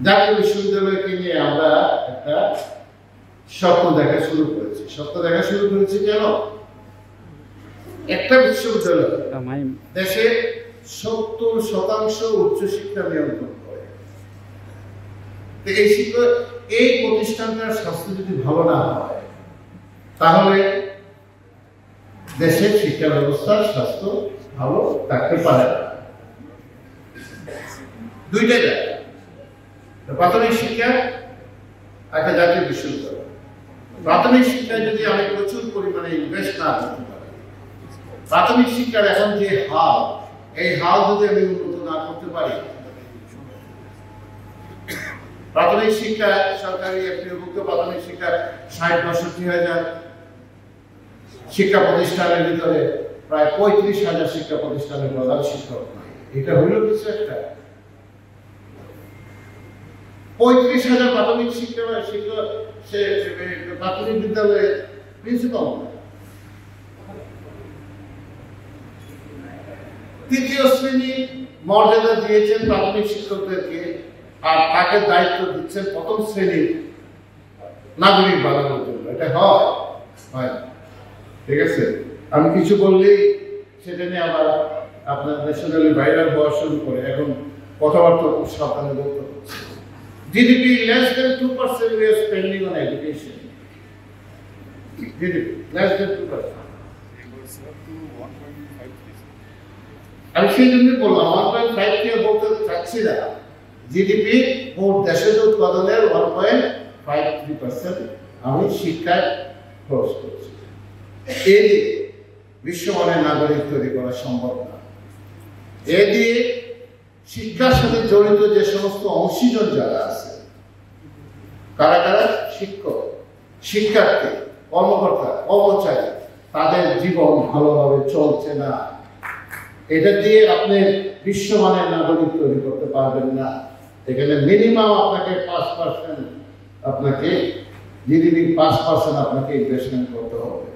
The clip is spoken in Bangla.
জাতীয় বিশ্ববিদ্যালয়কে নিয়ে আমরা একটা স্বপ্ন দেখা শুরু করেছি। স্বপ্ন দেখা শুরু করেছি কেন? একটা বিশ্ববিদ্যালয় দেশে 70% উচ্চশিক্ষা নিয়ন্ত্রণ করে। এই প্রতিষ্ঠানটার স্বাস্থ্য যদি ভালো না হয় তাহলে দেশের শিক্ষা ব্যবস্থার স্বাস্থ্য ভালো থাকতে পারে না। দুইটাই জায়গা, প্রাথমিক শিক্ষা একটা জাতীয় বিশ্ববিদ্যালয়। প্রাথমিক শিক্ষায় যদি আমি প্রচুর পরিমাণে ইনভেস্ট না করতে পারি, প্রাথমিক শিক্ষার এখন যে হাল, এই হাল যদি আমি উন্নত না করতে পারি, প্রাথমিক শিক্ষা সরকারি একীভূত প্রাথমিক শিক্ষা ৬০-৬২ হাজার শিক্ষা প্রতিষ্ঠানের ভিতরে প্রায় ৩৫,০০০ শিক্ষা প্রতিষ্ঠানের প্রধান শিক্ষক নাই। এটা হইল কিছু একটা। ৩৫,০০০ প্রাথমিক শিক্ষা প্রাথমিক বিদ্যালয়ের প্রিন্সিপাল। তৃতীয় শ্রেণী মর্যাদা দিয়েছেন প্রাথমিক শিক্ষকদেরকে, আর তাকে দায়িত্ব দিচ্ছেন প্রথম শ্রেণীর নাগরিক বানানোর জন্য। এটা হয়? ঠিক আছে, আমি কিছু বললেই সেটা নিয়ে আবার আপনার ন্যাশনালি ভাইরাল হওয়া শুরু করে। এখন কথাবার্তা খুব সাবধানে বলতে হচ্ছে। GDP less than 2% we are spending on education. GDP less than 2%. আমি সেই জন্যই বললাম 1.5 কে বলতে চাচ্ছি না। জিডিপি মোট দেশের উৎপাদনের 1.53% আমি শিক্ষায় খরচ করছি। এই বিশ্বমানের নাগরিক তৈরি করা সম্ভব না। এ দিয়ে শিক্ষার সাথে জড়িত যে সমস্ত অংশীজন যারা আছে, কারা শিক্ষক, শিক্ষার্থী, কর্মকর্তা, কর্মচারী, তাদের জীবন ভালোভাবে চলছে না। এটা দিয়ে আপনি বিশ্বমানের নাগরিক তৈরি করতে পারবেন না। এখানে মিনিমাম আপনাকে 5% আপনাকে জিডিপির 5% আপনাকে ইনভেস্টমেন্ট করতে হবে।